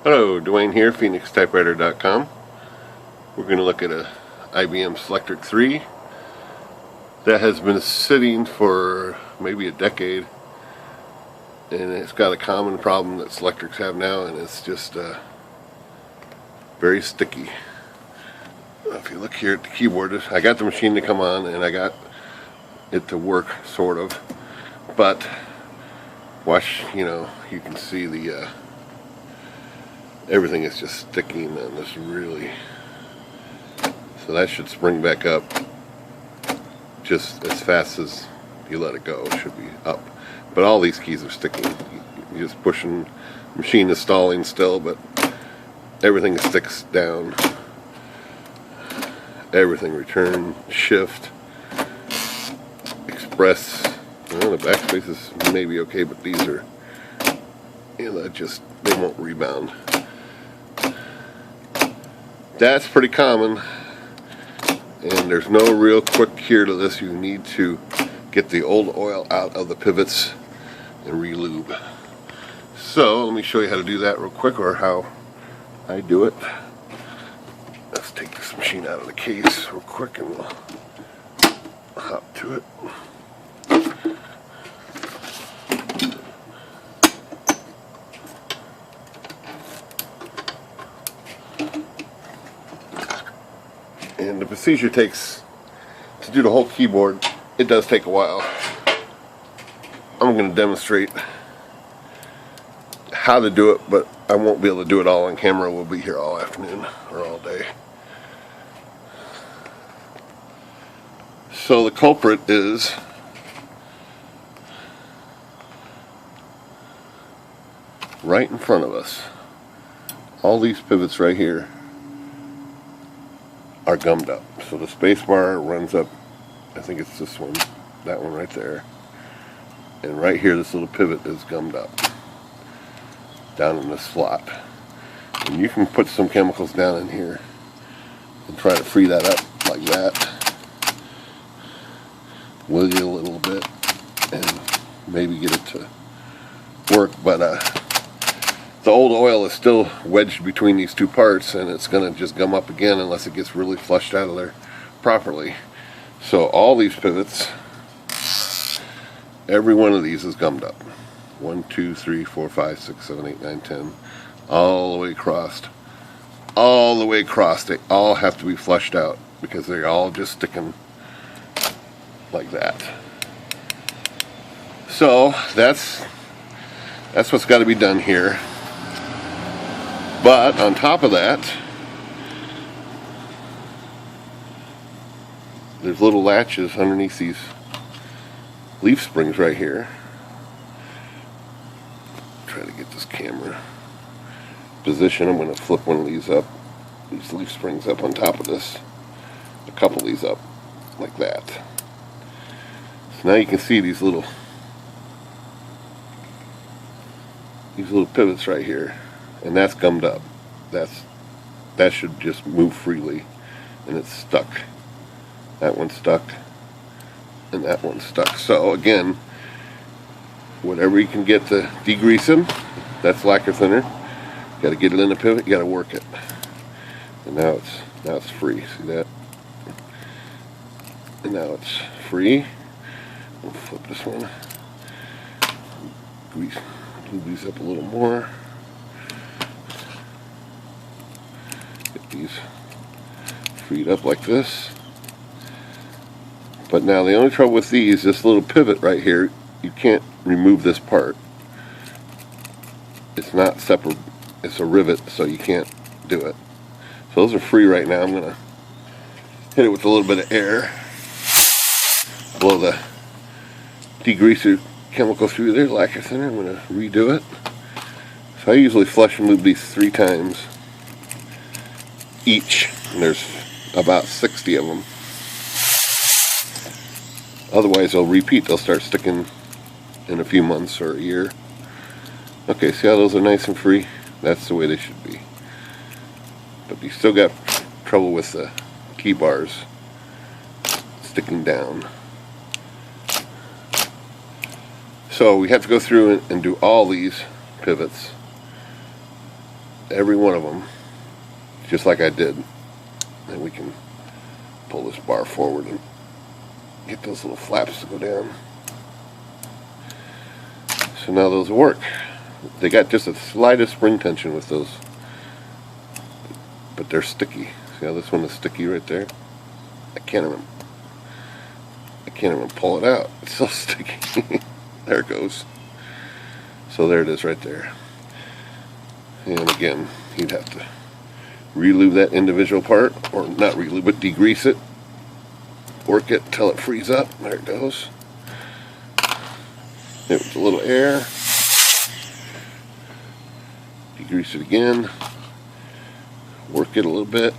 Hello, Dwayne here, PhoenixTypewriter.com. We're going to look at a IBM Selectric 3 that has been sitting for maybe a decade, and it's got a common problem that Selectrics have now, and it's just very sticky. If you look here at the keyboard, I got the machine to come on and I got it to work, sort of, but watch, you can see the everything is just sticking on this, really. So that should spring back up just as fast as you let it go. It should be up. But all these keys are sticking. You're just pushing. The machine is stalling still, but everything sticks down. Everything, return, shift, express. Well, the backspace is maybe okay, but these are, they won't rebound. That's pretty common, and there's no real quick cure to this. You need to get the old oil out of the pivots and re-lube. So let me show you how to do that real quick, or how I do it. Let's take this machine out of the case real quick and we'll hop to it. And the procedure takes, to do the whole keyboard, it does take a while. I'm going to demonstrate how to do it, but I won't be able to do it all on camera. We'll be here all afternoon or all day. So the culprit is right in front of us. All these pivots right here are gummed up. So the spacebar runs up, I think it's this one, that one right there. And right here, this little pivot is gummed up down in this slot. And you can put some chemicals down in here and try to free that up like that. Wiggle it a little bit and maybe get it to work, but the old oil is still wedged between these two parts, and it's going to just gum up again unless it gets really flushed out of there properly. So all these pivots, every one of these is gummed up. 1, 2, 3, 4, 5, 6, 7, 8, 9, 10, all the way across. All the way across. They all have to be flushed out because they're all just sticking like that. So that's what's got to be done here. But on top of that, there's little latches underneath these leaf springs right here. Try to get this camera position. I'm going to flip one of these up, these leaf springs up on top of this, a couple of these up like that. So now you can see these little pivots right here, and that's gummed up. That should just move freely, and it's stuck. That one's stuck, and that one's stuck. So again, whatever you can get to degrease them, that's lacquer thinner. You got to get it in the pivot. You got to work it, and now it's free. See that? And now it's free. We'll flip this one. Lube these up a little more. Get these freed up like this. But now the only trouble with these, this little pivot right here, you can't remove this part. It's not separate, it's a rivet, so you can't do it. So those are free right now. I'm going to hit it with a little bit of air. Blow the degreaser chemical through there, lacquer thinner. I'm going to redo it. So I usually flush and lube these 3 times each, and there's about 60 of them. Otherwise they'll repeat, they'll start sticking in a few months or a year. Okay, see how those are nice and free? That's the way they should be. But you still got trouble with the key bars sticking down. So we have to go through and do all these pivots every one of them, just like I did. And we can pull this bar forward and get those little flaps to go down. So now those work. They got just the slightest spring tension with those, but they're sticky. See how this one is sticky right there? I can't even pull it out. It's so sticky. There it goes. So there it is right there. And again, you'd have to re-lube that individual part, or not re-lube, but degrease it. Work it till it frees up. There it goes. It was a little air. Degrease it again. Work it a little bit.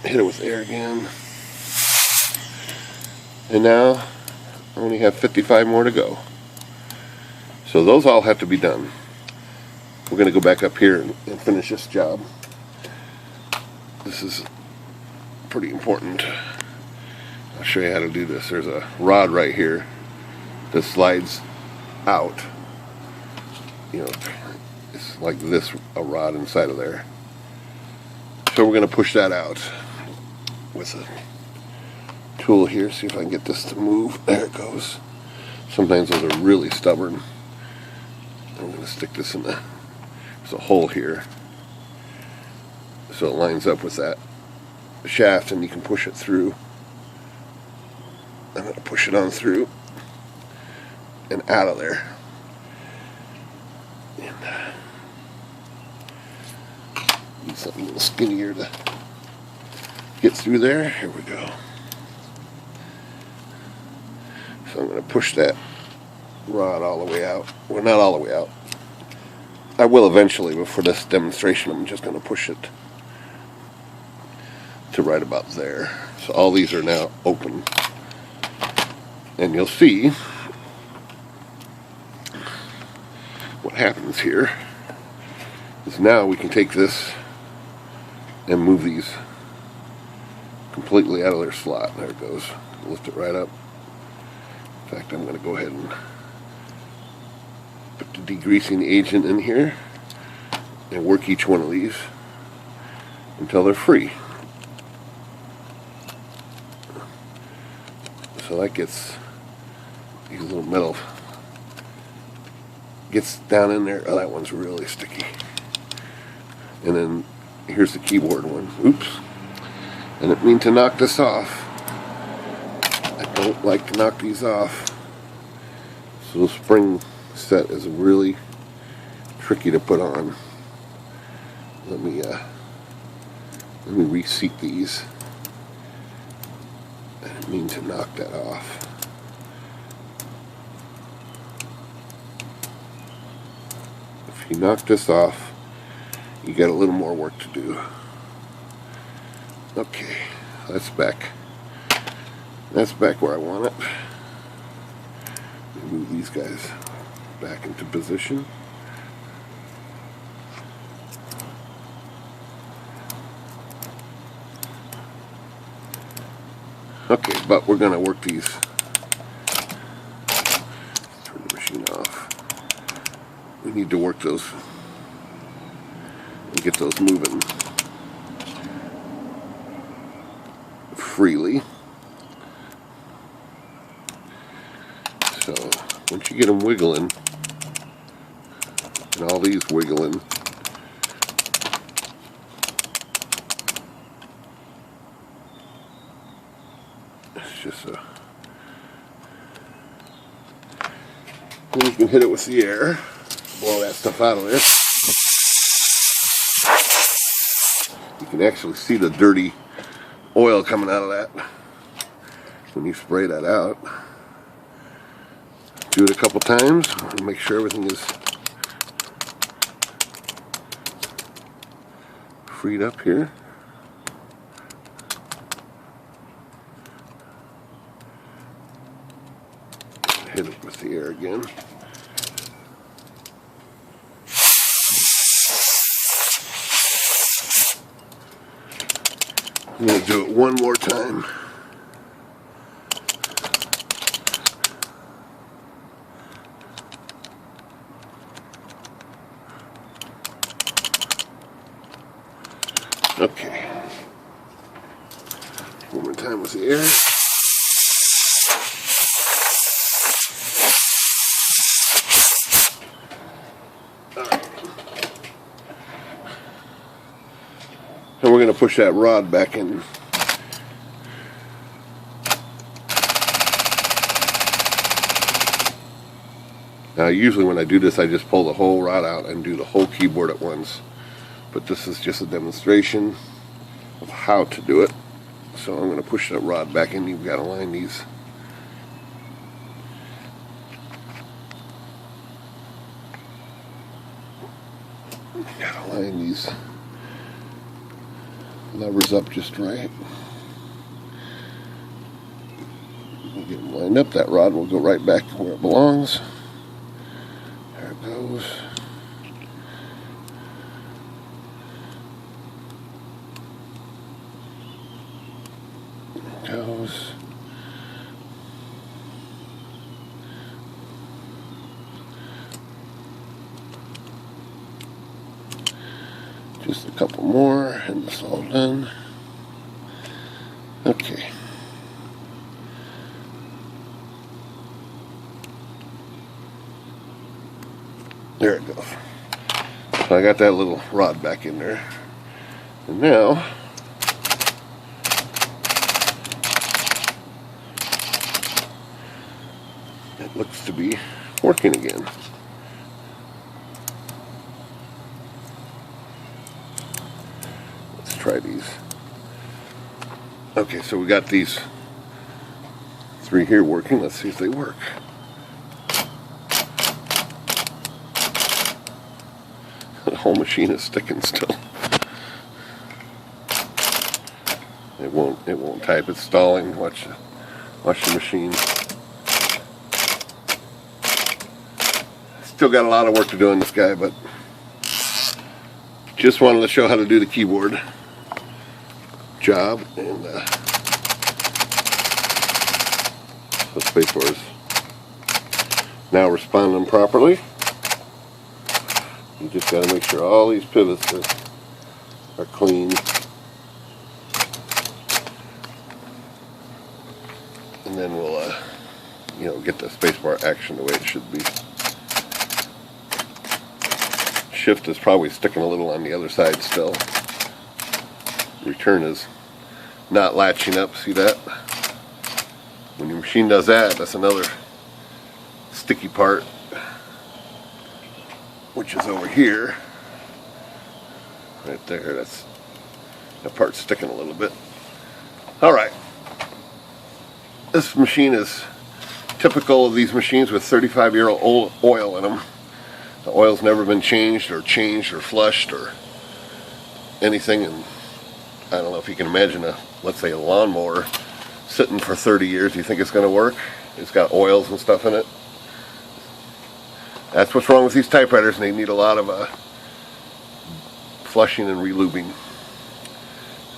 Hit it with air again. And now I only have 55 more to go. So those all have to be done. We're going to go back up here and finish this job. This is pretty important. I'll show you how to do this. There's a rod right here that slides out. You know, it's like this, a rod inside of there. So we're going to push that out with a tool here. See if I can get this to move. There it goes. Sometimes those are really stubborn. I'm going to stick this in there's a hole here so it lines up with that shaft and you can push it through. I'm going to push it on through and out of there. And need something a little skinnier to get through there. Here we go. So I'm going to push that rod all the way out. Well, not all the way out. I will eventually, but for this demonstration I'm just going to push it to right about there. So all these are now open. And you'll see what happens here is now we can take this and move these completely out of their slot. There it goes. Lift it right up. In fact, I'm going to go ahead and put the degreasing agent in here and work each one of these until they're free. So that gets these little metal gets down in there. Oh, that one's really sticky. And then here's the keyboard one. Oops. I didn't mean to knock this off. I don't like to knock these off. So the spring set is really tricky to put on. Let me reseat these. I didn't mean to knock that off. If you knock this off, you got a little more work to do. Okay, that's back. That's back where I want it. Move these guys back into position. Okay, but we're going to work these. Turn the machine off. We need to work those and get those moving freely. So once you get them wiggling, and all these wiggling, it's just a, then you can hit it with the air, blow that stuff out of there. You can actually see the dirty oil coming out of that when you spray that out. Do it a couple times and make sure everything is freed up here. Hit it with the air again. I'm going to do it one more time. Okay. One more time with the air. And we're going to push that rod back in. Now usually when I do this I just pull the whole rod out and do the whole keyboard at once. But this is just a demonstration of how to do it. So I'm going to push that rod back in. You've got to line these. Got to line these levers up just right. We'll get them lined up. That rod will go right back where it belongs. There it goes. There it goes. Just a couple more and it's all done. Okay. There it goes. So I got that little rod back in there. And now it looks to be working again. Try these. Okay, so we got these 3 here working. Let's see if they work. The whole machine is sticking still. It won't type. It's stalling. Watch the machine. Still got a lot of work to do on this guy, but just wanted to show how to do the keyboard job, and the Spacebar is now responding properly. You just got to make sure all these pivots are clean, and then we'll get the Spacebar action the way it should be. Shift is probably sticking a little on the other side still. Return is not latching up. See that? When your machine does that, that's another sticky part, which is over here. Right there. That part's sticking a little bit. Alright. This machine is typical of these machines with 35-year-old oil in them. The oil's never been changed or flushed or anything, and I don't know if you can imagine let's say a lawnmower sitting for 30 years. Do you think it's going to work? It's got oils and stuff in it. That's what's wrong with these typewriters, and they need a lot of flushing and relubing.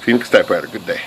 Phoenix Typewriter, good day.